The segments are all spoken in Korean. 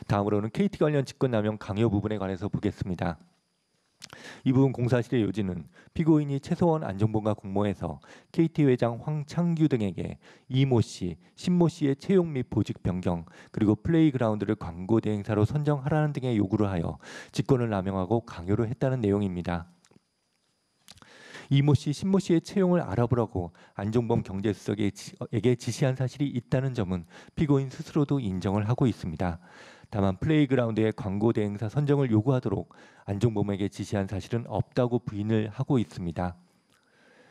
다음으로는 KT 관련 직권남용 강요 부분에 관해서 보겠습니다. 이 부분 공사실의 요지는 피고인이 최서원 안종범과 공모해서 KT 회장 황창규 등에게 이모 씨, 신모 씨의 채용 및 보직 변경, 그리고 플레이그라운드를 광고 대행사로 선정하라는 등의 요구를 하여 직권을 남용하고 강요를 했다는 내용입니다. 이모 씨, 신모 씨의 채용을 알아보라고 안종범 경제수석에게 지시한 사실이 있다는 점은 피고인 스스로도 인정을 하고 있습니다. 다만 플레이그라운드의 광고 대행사 선정을 요구하도록 안종범에게 지시한 사실은 없다고 부인을 하고 있습니다.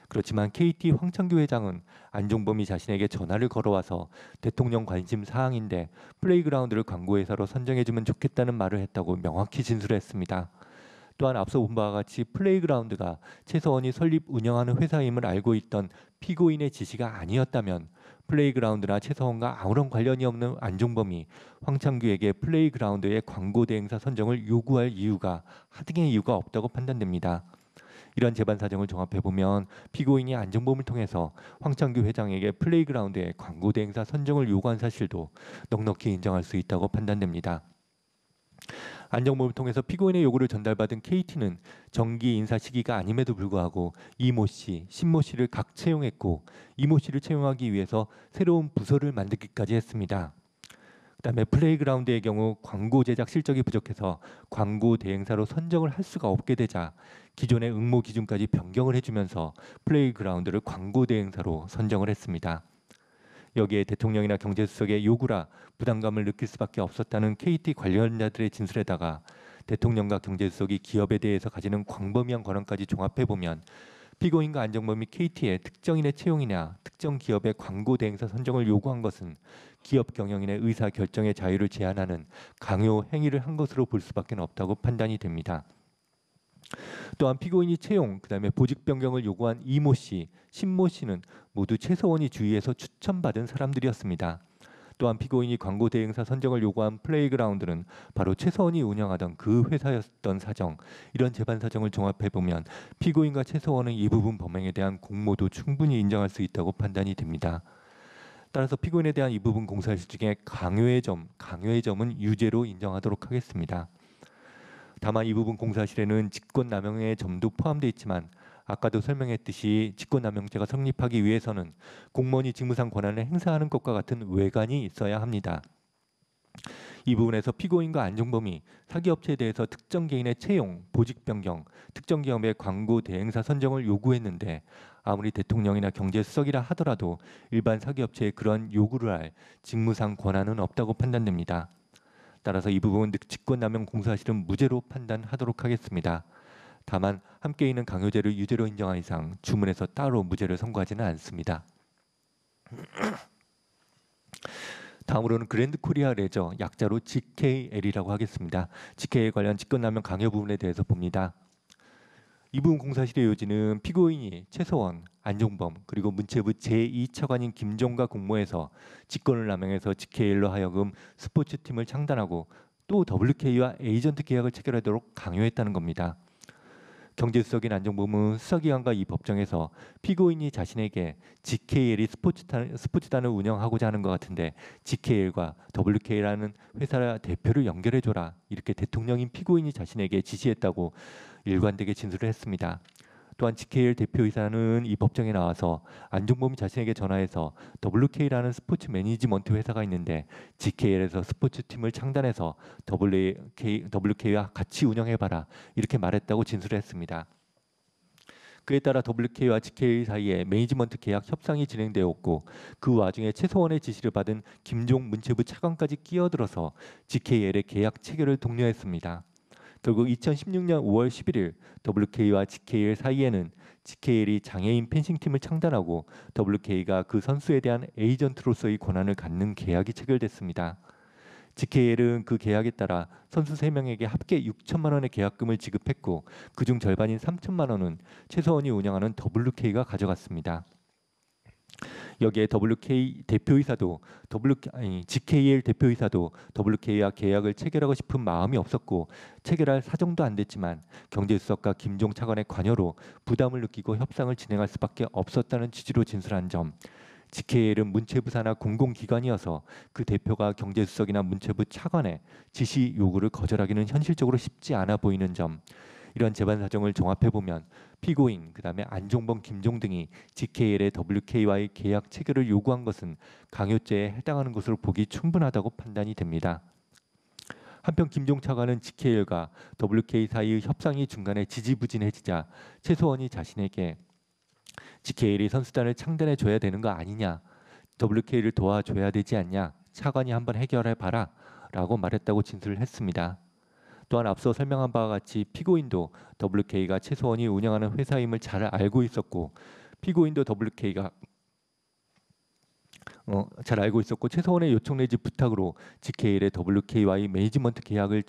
그렇지만 KT 황창규 회장은 안종범이 자신에게 전화를 걸어와서 대통령 관심 사항인데 플레이그라운드를 광고회사로 선정해주면 좋겠다는 말을 했다고 명확히 진술했습니다. 또한 앞서 본 바와 같이 플레이그라운드가 최서원이 설립 운영하는 회사임을 알고 있던 피고인의 지시가 아니었다면 플레이그라운드나 최서원과 아무런 관련이 없는 안종범이 황창규에게 플레이그라운드의 광고 대행사 선정을 요구할 이유가 하등의 이유가 없다고 판단됩니다. 이런 재반 사정을 종합해 보면 피고인이 안종범을 통해서 황창규 회장에게 플레이그라운드의 광고 대행사 선정을 요구한 사실도 넉넉히 인정할 수 있다고 판단됩니다. 안종범을 통해서 피고인의 요구를 전달받은 KT는 정기 인사 시기가 아님에도 불구하고 이모 씨, 신모 씨를 각 채용했고 이모 씨를 채용하기 위해서 새로운 부서를 만들기까지 했습니다. 그다음에 플레이그라운드의 경우 광고 제작 실적이 부족해서 광고 대행사로 선정을 할 수가 없게 되자 기존의 응모 기준까지 변경을 해주면서 플레이그라운드를 광고 대행사로 선정을 했습니다. 여기에 대통령이나 경제수석의 요구라 부담감을 느낄 수밖에 없었다는 KT 관련자들의 진술에다가 대통령과 경제수석이 기업에 대해서 가지는 광범위한 권한까지 종합해보면 피고인과 안종범이 KT의 특정인의 채용이나 특정 기업의 광고 대행사 선정을 요구한 것은 기업 경영인의 의사 결정의 자유를 제한하는 강요 행위를 한 것으로 볼 수밖에 없다고 판단이 됩니다. 또한 피고인이 채용, 그다음에 보직 변경을 요구한 이모 씨, 신모 씨는 모두 최서원이 주위에서 추천받은 사람들이었습니다. 또한 피고인이 광고 대행사 선정을 요구한 플레이그라운드는 바로 최서원이 운영하던 그 회사였던 사정, 이런 재반 사정을 종합해 보면 피고인과 최서원은 이 부분 범행에 대한 공모도 충분히 인정할 수 있다고 판단이 됩니다. 따라서 피고인에 대한 이 부분 공사실 중에 강요의 점은 유죄로 인정하도록 하겠습니다. 다만 이 부분 공사실에는 직권남용의 점도 포함되어 있지만 아까도 설명했듯이 직권남용죄가 성립하기 위해서는 공무원이 직무상 권한을 행사하는 것과 같은 외관이 있어야 합니다. 이 부분에서 피고인과 안종범이 사기업체에 대해서 특정 개인의 채용, 보직 변경, 특정 기업의 광고 대행사 선정을 요구했는데 아무리 대통령이나 경제수석이라 하더라도 일반 사기업체에 그런 요구를 할 직무상 권한은 없다고 판단됩니다. 따라서 이 부분 직권남용 공사실은 무죄로 판단하도록 하겠습니다. 다만 함께 있는 강요죄를 유죄로 인정한 이상 주문에서 따로 무죄를 선고하지는 않습니다. 다음으로는 그랜드 코리아 레저, 약자로 GKL이라고 하겠습니다. GKL 관련 직권남용 강요 부분에 대해서 봅니다. 이 부분 공사실의 요지는 피고인이 최서원, 안종범, 그리고 문체부 제2차관인 김종과 공모해서 직권을 남용해서 GKL로 하여금 스포츠팀을 창단하고 또 WK와 에이전트 계약을 체결하도록 강요했다는 겁니다. 경제수석인 안종범은 수사기관과 이 법정에서 피고인이 자신에게 GKL이 스포츠단을 운영하고자 하는 것 같은데 GKL과 WK라는 회사 대표를 연결해줘라, 이렇게 대통령인 피고인이 자신에게 지시했다고 일관되게 진술을 했습니다. 또한 GKL 대표이사는 이 법정에 나와서 안종범이 자신에게 전화해서 WK라는 스포츠 매니지먼트 회사가 있는데 GKL에서 스포츠팀을 창단해서 WK와 같이 운영해봐라, 이렇게 말했다고 진술했습니다. 그에 따라 WK와 GK 사이에 매니지먼트 계약 협상이 진행되었고 그 와중에 최서원의 지시를 받은 김종 문체부 차관까지 끼어들어서 GKL의 계약 체결을 독려했습니다. 결국 2016년 5월 11일 WK와 GKL 사이에는 GKL이 장애인 펜싱팀을 창단하고 WK가 그 선수에 대한 에이전트로서의 권한을 갖는 계약이 체결됐습니다. GKL은 그 계약에 따라 선수 3명에게 합계 6천만 원의 계약금을 지급했고 그중 절반인 3천만 원은 최서원이 운영하는 WK가 가져갔습니다. 여기에 GKL 대표이사도 WK와 계약을 체결하고 싶은 마음이 없었고 체결할 사정도 안 됐지만 경제수석과 김종 차관의 관여로 부담을 느끼고 협상을 진행할 수밖에 없었다는 취지로 진술한 점, GKL은 문체부 산하 공공기관이어서 그 대표가 경제수석이나 문체부 차관의 지시 요구를 거절하기는 현실적으로 쉽지 않아 보이는 점, 이런 재반 사정을 종합해 보면 피고인, 그다음에 안종범, 김종 등이 GKL의 WK와의 계약 체결을 요구한 것은 강요죄에 해당하는 것으로 보기 충분하다고 판단이 됩니다. 한편 김종 차관은 GKL과 WK 사이의 협상이 중간에 지지부진해지자 최소원이 자신에게 GKL이 선수단을 창단해 줘야 되는 거 아니냐, WK를 도와줘야 되지 않냐, 차관이 한번 해결해 봐라 라고 말했다고 진술을 했습니다. 또한 앞서 설명한 바와 같이 피고인도 WK가 최소원이 운영하는 회사임을 잘 알고 있었고, 피고인도 WK가 잘 알고 있었고, 최소원의 요청 내지 부탁으로 GKL의 WK와의 매니지먼트 계약을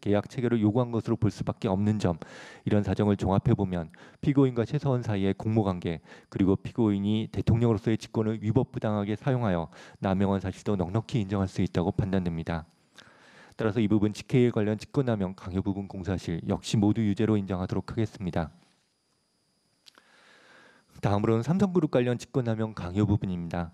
계약 체결을 요구한 것으로 볼 수밖에 없는 점, 이런 사정을 종합해 보면 피고인과 최소원 사이의 공모관계, 그리고 피고인이 대통령으로서의 직권을 위법부당하게 사용하여 남용한 사실도 넉넉히 인정할 수 있다고 판단됩니다. 따라서 이 부분 GKL 관련 직권남용 강요 부분 공사실 역시 모두 유죄로 인정하도록 하겠습니다. 다음으로는 삼성그룹 관련 직권남용 강요 부분입니다.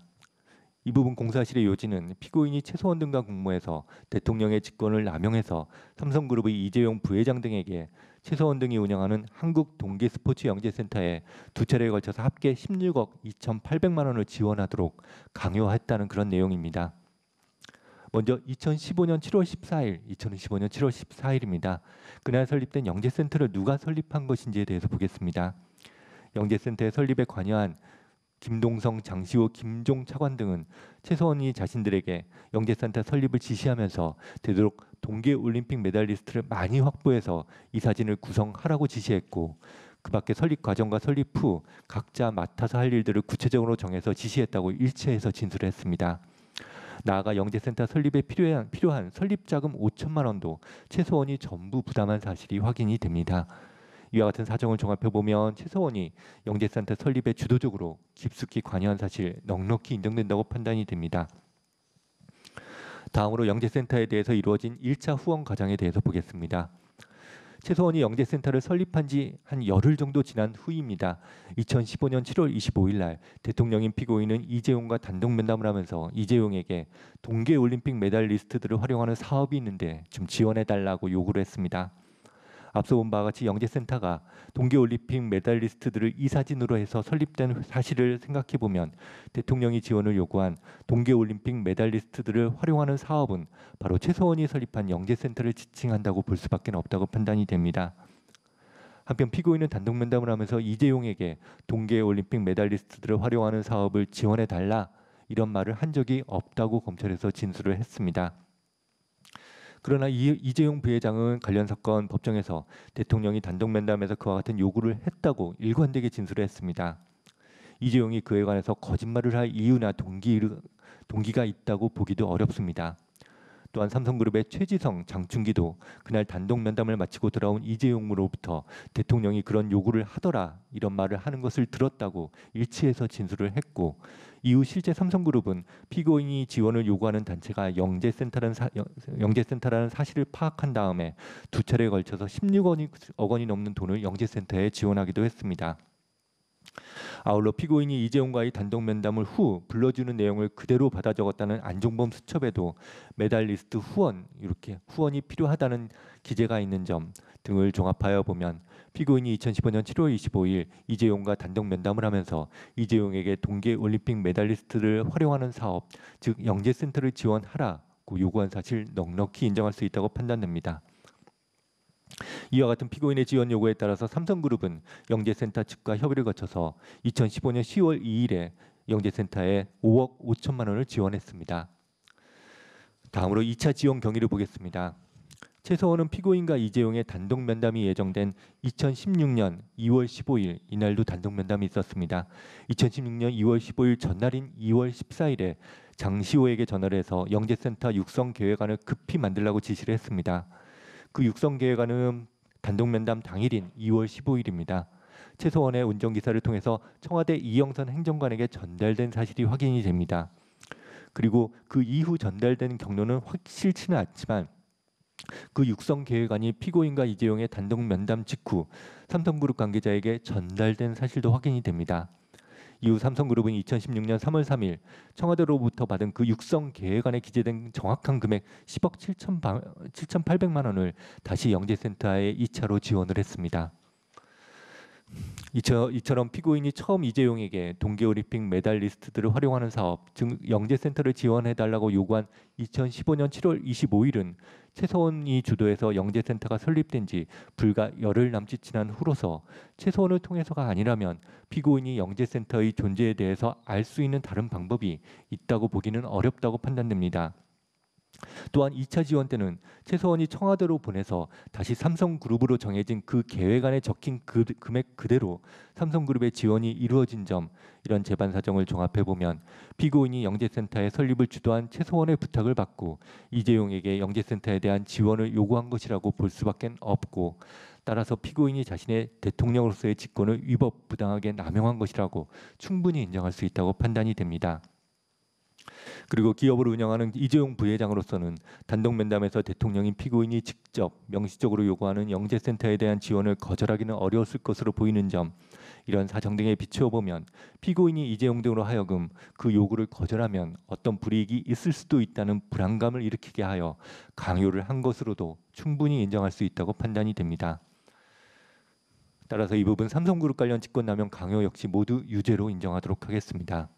이 부분 공사실의 요지는 피고인이 최소원 등과 공모해서 대통령의 직권을 남용해서 삼성그룹의 이재용 부회장 등에게 최소원 등이 운영하는 한국동계스포츠영재센터에 두 차례에 걸쳐서 합계 16억 2,800만 원을 지원하도록 강요했다는 그런 내용입니다. 먼저 2015년 7월 14일입니다. 그날 설립된 영재센터를 누가 설립한 것인지에 대해서 보겠습니다. 영재센터의 설립에 관여한 김동성, 장시호, 김종 차관 등은 최소원이 자신들에게 영재센터 설립을 지시하면서 되도록 동계올림픽 메달리스트를 많이 확보해서 이 사진을 구성하라고 지시했고, 그 밖에 설립 과정과 설립 후 각자 맡아서 할 일들을 구체적으로 정해서 지시했다고 일체해서 진술했습니다. 나아가 영재센터 설립에 필요한 설립 자금 5천만 원도 최소원이 전부 부담한 사실이 확인이 됩니다. 이와 같은 사정을 종합해 보면 최소원이 영재센터 설립에 주도적으로 깊숙이 관여한 사실 넉넉히 인정된다고 판단이 됩니다. 다음으로 영재센터에 대해서 이루어진 1차 후원 과정에 대해서 보겠습니다. 최소원이 영재센터를 설립한 지 한 열흘 정도 지난 후입니다. 2015년 7월 25일 날 대통령인 피고인은 이재용과 단독 면담을 하면서 이재용에게 동계올림픽 메달리스트들을 활용하는 사업이 있는데 좀 지원해달라고 요구를 했습니다. 앞서 본 바와 같이 영재센터가 동계올림픽 메달리스트들을 이 사진으로 해서 설립된 사실을 생각해 보면 대통령이 지원을 요구한 동계올림픽 메달리스트들을 활용하는 사업은 바로 최소원이 설립한 영재센터를 지칭한다고 볼 수밖에 없다고 판단이 됩니다. 한편 피고인은 단독 면담을 하면서 이재용에게 동계올림픽 메달리스트들을 활용하는 사업을 지원해달라 이런 말을 한 적이 없다고 검찰에서 진술을 했습니다. 그러나 이재용 부회장은 관련 사건 법정에서 대통령이 단독 면담에서 그와 같은 요구를 했다고 일관되게 진술을 했습니다. 이재용이 그에 관해서 거짓말을 할 이유나 동기가 있다고 보기도 어렵습니다. 또한 삼성그룹의 최지성, 장충기도 그날 단독 면담을 마치고 돌아온 이재용으로부터 대통령이 그런 요구를 하더라 이런 말을 하는 것을 들었다고 일치해서 진술을 했고, 이후 실제 삼성그룹은 피고인이 지원을 요구하는 단체가 영재센터라는 사실을 파악한 다음에 두 차례에 걸쳐서 16억 원이 넘는 돈을 영재센터에 지원하기도 했습니다. 아울러 피고인이 이재용과의 단독 면담을 후 불러주는 내용을 그대로 받아 적었다는 안종범 수첩에도 메달리스트 후원, 이렇게 후원이 필요하다는 기재가 있는 점 등을 종합하여 보면 피고인이 2015년 7월 25일 이재용과 단독 면담을 하면서 이재용에게 동계올림픽 메달리스트를 활용하는 사업, 즉 영재센터를 지원하라고 요구한 사실 넉넉히 인정할 수 있다고 판단됩니다. 이와 같은 피고인의 지원 요구에 따라서 삼성그룹은 영재센터 측과 협의를 거쳐서 2015년 10월 2일에 영재센터에 5억 5천만 원을 지원했습니다. 다음으로 2차 지원 경위를 보겠습니다. 최소원은 피고인과 이재용의 단독 면담이 예정된 2016년 2월 15일 이날도 단독 면담이 있었습니다. 2016년 2월 15일 전날인 2월 14일에 장시호에게 전화를 해서 영재센터 육성 계획안을 급히 만들라고 지시를 했습니다. 그 육성 계획안은 단독 면담 당일인 2월 15일입니다. 최소원의 운전기사를 통해서 청와대 이영선 행정관에게 전달된 사실이 확인이 됩니다. 그리고 그 이후 전달된 경로는 확실치는 않지만 그 육성 계획안이 피고인과 이재용의 단독 면담 직후 삼성그룹 관계자에게 전달된 사실도 확인이 됩니다. 이후 삼성그룹은 2016년 3월 3일 청와대로부터 받은 그 육성 계획안에 기재된 정확한 금액 10억 7,800만 원을 다시 영재센터에 2차로 지원을 했습니다. 이처럼 피고인이 처음 이재용에게 동계올림픽 메달리스트들을 활용하는 사업, 즉 영재센터를 지원해달라고 요구한 2015년 7월 25일은 최서원이 주도해서 영재센터가 설립된 지 불과 열흘 남짓 지난 후로서 최서원을 통해서가 아니라면 피고인이 영재센터의 존재에 대해서 알 수 있는 다른 방법이 있다고 보기는 어렵다고 판단됩니다. 또한 2차 지원 때는 최서원이 청와대로 보내서 다시 삼성그룹으로 정해진 그 계획안에 적힌 그 금액 그대로 삼성그룹의 지원이 이루어진 점, 이런 재반 사정을 종합해 보면 피고인이 영재센터의 설립을 주도한 최서원의 부탁을 받고 이재용에게 영재센터에 대한 지원을 요구한 것이라고 볼 수밖에 없고, 따라서 피고인이 자신의 대통령으로서의 직권을 위법 부당하게 남용한 것이라고 충분히 인정할 수 있다고 판단이 됩니다. 그리고 기업을 운영하는 이재용 부회장으로서는 단독 면담에서 대통령인 피고인이 직접 명시적으로 요구하는 영재센터에 대한 지원을 거절하기는 어려웠을 것으로 보이는 점, 이런 사정 등에 비추어 보면 피고인이 이재용 등으로 하여금 그 요구를 거절하면 어떤 불이익이 있을 수도 있다는 불안감을 일으키게 하여 강요를 한 것으로도 충분히 인정할 수 있다고 판단이 됩니다. 따라서 이 부분 삼성그룹 관련 직권남용 강요 역시 모두 유죄로 인정하도록 하겠습니다.